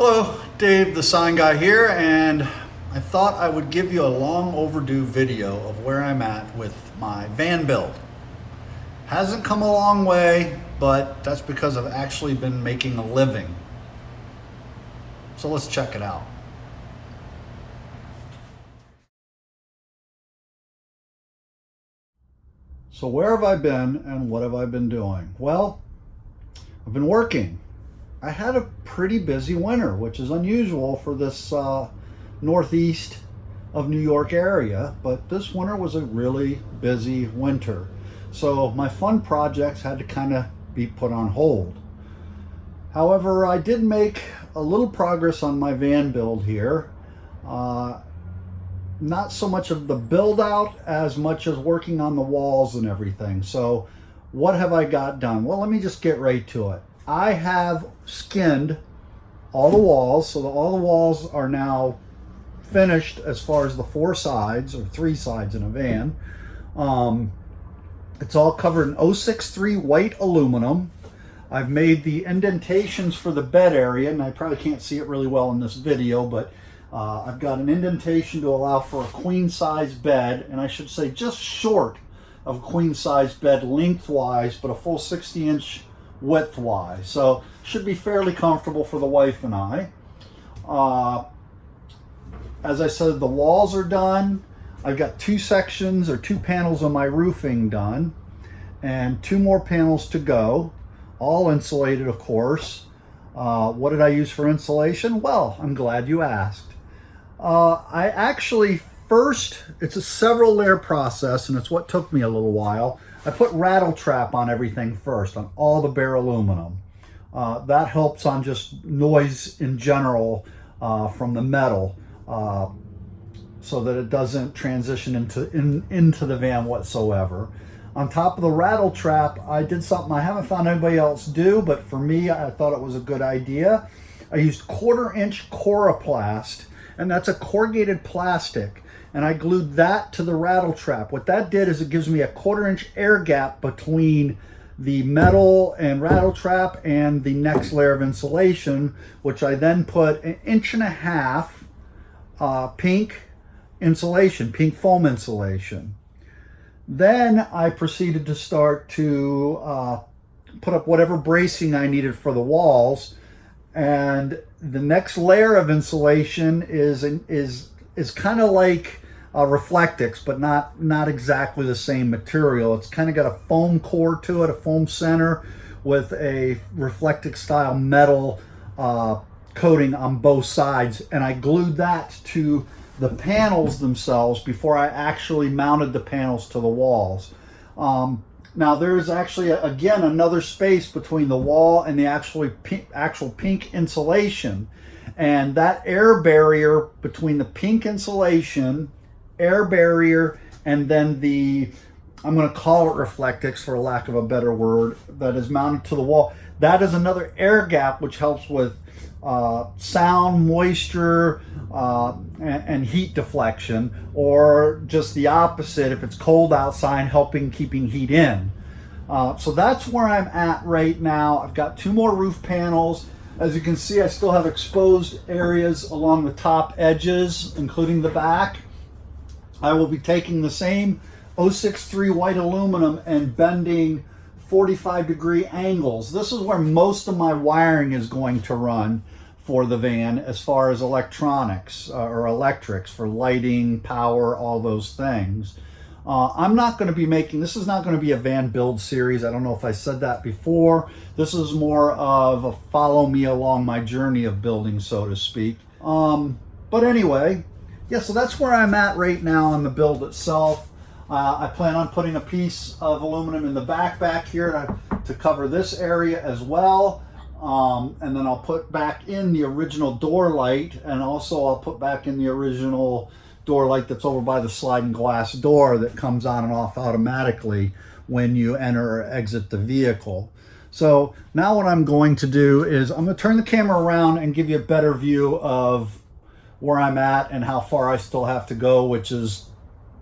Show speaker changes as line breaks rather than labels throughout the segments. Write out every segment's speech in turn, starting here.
Hello, Dave the Sign Guy here, and I thought I would give you a long overdue video of where I'm at with my van build. Hasn't come a long way, but that's because I've actually been making a living. So let's check it out. So where have I been and what have I been doing? Well, I've been working. I had a pretty busy winter, which is unusual for this northeast of New York area, but this winter was a really busy winter. So my fun projects had to kind of be put on hold. However, I did make a little progress on my van build here. Not so much of the build out as much as working on the walls and everything. So what have I got done? Well, let me just get right to it. I have skinned all the walls, so all the walls are now finished as far as the 4 sides, or 3 sides in a van. It's all covered in 063 white aluminum. I've made the indentations for the bed area, and I probably can't see it really well in this video, but I've got an indentation to allow for a queen size bed, and I should say just short of a queen size bed lengthwise, but a full 60-inch widthwise. So should be fairly comfortable for the wife and I. As I said, the walls are done. I've got 2 sections or 2 panels of my roofing done and 2 more panels to go, all insulated, of course. What did I use for insulation? Well, I'm glad you asked. I actually it's a several layer process, and it's what took me a little while. I put rattle trap on everything first, on all the bare aluminum. That helps on just noise in general from the metal, so that it doesn't transition into the van whatsoever. On top of the rattle trap, I did something I haven't found anybody else do, but for me, I thought it was a good idea. I used 1/4-inch Coroplast, and that's a corrugated plastic, and I glued that to the rattle trap. What that did is it gives me a 1/4-inch air gap between the metal and rattle trap and the next layer of insulation, which I then put 1.5 inch pink insulation, pink foam insulation. Then I proceeded to start to put up whatever bracing I needed for the walls, and the next layer of insulation is kind of like Reflectix, but not exactly the same material. It's kind of got a foam core to it, a foam center with a Reflectix style metal coating on both sides, and I glued that to the panels themselves before I actually mounted the panels to the walls. Now there's actually, again, another space between the wall and the actual pink insulation. And that air barrier between the pink insulation, air barrier, and then I'm going to call it Reflectix for lack of a better word, that is mounted to the wall, that is another air gap which helps with sound, moisture, and heat deflection, or just the opposite if it's cold outside, keeping heat in. So that's where I'm at right now. I've got 2 more roof panels. As you can see, I still have exposed areas along the top edges, including the back. I will be taking the same 063 white aluminum and bending 45-degree angles. This is where most of my wiring is going to run for the van as far as electronics or electrics for lighting, power, all those things. I'm not going to be this is not going to be a van build series. I don't know if I said that before. This is more of a follow me along my journey of building, so to speak. But anyway, yeah, so that's where I'm at right now on the build itself. I plan on putting a piece of aluminum in the back here to cover this area as well. And then I'll put back in the original door light, and also I'll put back in the original door light that's over by the sliding glass door that comes on and off automatically when you enter or exit the vehicle. So now what I'm going to do is I'm going to turn the camera around and give you a better view of where I'm at and how far I still have to go, which is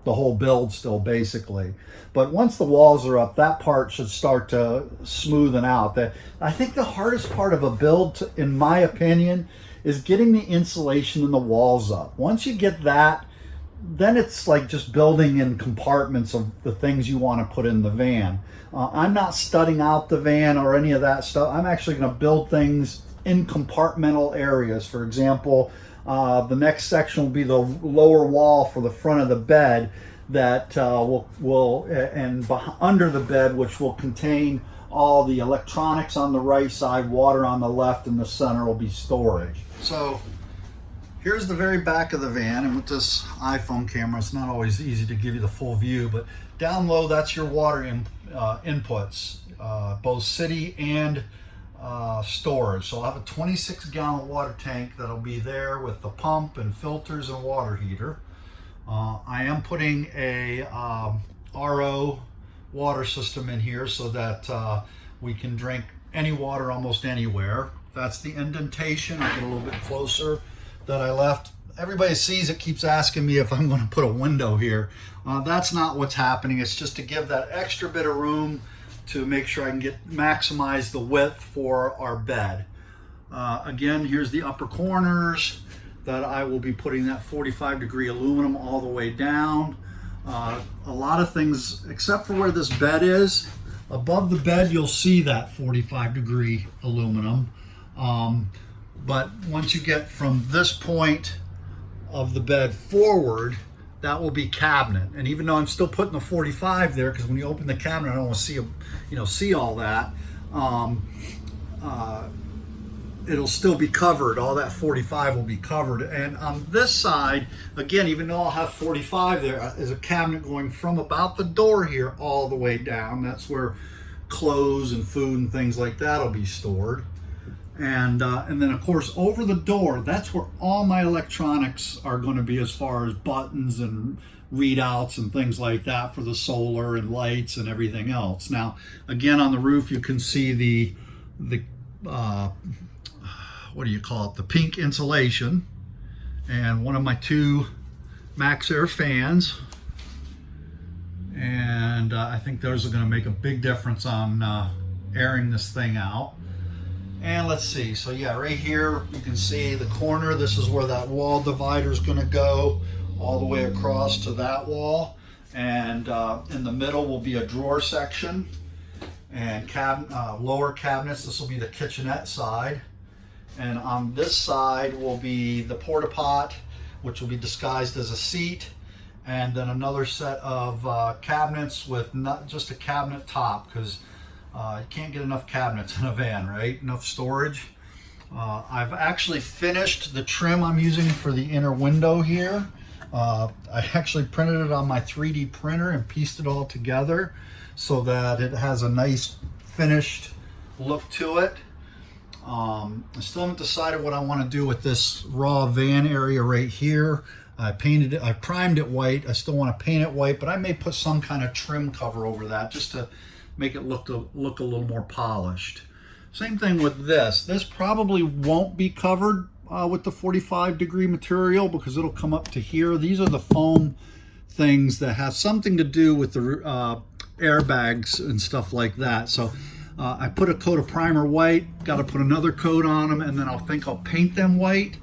the whole build still basically. But once the walls are up, that part should start to smoothen out. I think the hardest part of a build, in my opinion, is getting the insulation in the walls up. Once you get that, then it's like just building in compartments of the things you want to put in the van. I'm not studding out the van or any of that stuff. I'm actually going to build things in compartmental areas. For example, the next section will be the lower wall for the front of the bed that under the bed, which will contain all the electronics on the right side, water on the left, and the center will be storage. So here's the very back of the van, and with this iPhone camera, it's not always easy to give you the full view, but down low, that's your water inputs, both city and storage. So I'll have a 26-gallon water tank that'll be there with the pump and filters and water heater. I am putting a RO water system in here so that we can drink any water almost anywhere. That's the indentation. I'll get a little bit closer that I left. Everybody sees it, keeps asking me if I'm going to put a window here. That's not what's happening. It's just to give that extra bit of room to make sure I can maximize the width for our bed. Again, here's the upper corners that I will be putting that 45-degree aluminum all the way down. A lot of things, except for where this bed is, above the bed you'll see that 45-degree aluminum. But once you get from this point of the bed forward, that will be cabinet. And even though I'm still putting the 45 there, because when you open the cabinet, I don't want to see all that. It'll still be covered. All that 45 will be covered. And on this side, again, even though I'll have 45 there, is a cabinet going from about the door here all the way down. That's where clothes and food and things like that will be stored. And then of course over the door, that's where all my electronics are going to be, as far as buttons and readouts and things like that for the solar and lights and everything else. Now, again, on the roof you can see the what do you call it? The pink insulation, and one of my 2 MaxxAir fans. And I think those are going to make a big difference on airing this thing out. And let's see, so yeah, right here you can see the corner. This is where that wall divider is going to go all the way across to that wall. And in the middle will be a drawer section and lower cabinets. This will be the kitchenette side. And on this side will be the porta pot, which will be disguised as a seat. And then another set of cabinets with not just a cabinet top, because you can't get enough cabinets in a van, right? Enough storage. I've actually finished the trim I'm using for the inner window here. I actually printed it on my 3D printer and pieced it all together so that it has a nice finished look to it. I still haven't decided what I want to do with this raw van area right here. I painted it, I primed it white. I still want to paint it white, but I may put some kind of trim cover over that just to make it look a little more polished. Same thing with this. This probably won't be covered with the 45-degree material because it'll come up to here. These are the foam things that have something to do with the airbags and stuff like that. So I put a coat of primer white, got to put another coat on them, and then I'll paint them white.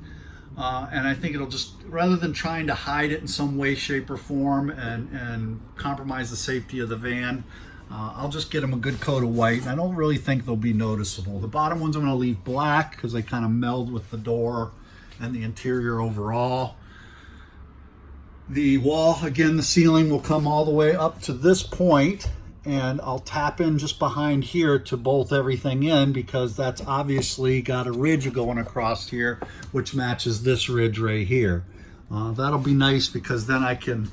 And I think it'll just, rather than trying to hide it in some way, shape, or form and compromise the safety of the van, I'll just get them a good coat of white, and I don't really think they'll be noticeable. The bottom ones I'm going to leave black because they kind of meld with the door and the interior overall. The wall, again, the ceiling will come all the way up to this point, and I'll tap in just behind here to bolt everything in because that's obviously got a ridge going across here, which matches this ridge right here. That'll be nice because then I'm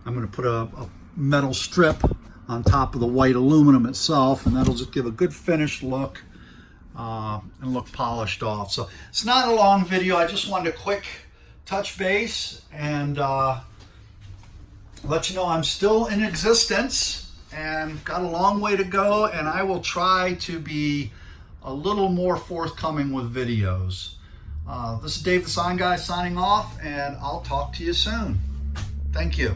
going to put a metal strip on top of the white aluminum itself, and that'll just give a good finished look and look polished off. So it's not a long video. I just wanted a quick touch base and let you know I'm still in existence and got a long way to go, and I will try to be a little more forthcoming with videos. This is Dave the Sign Guy signing off, and I'll talk to you soon. Thank you.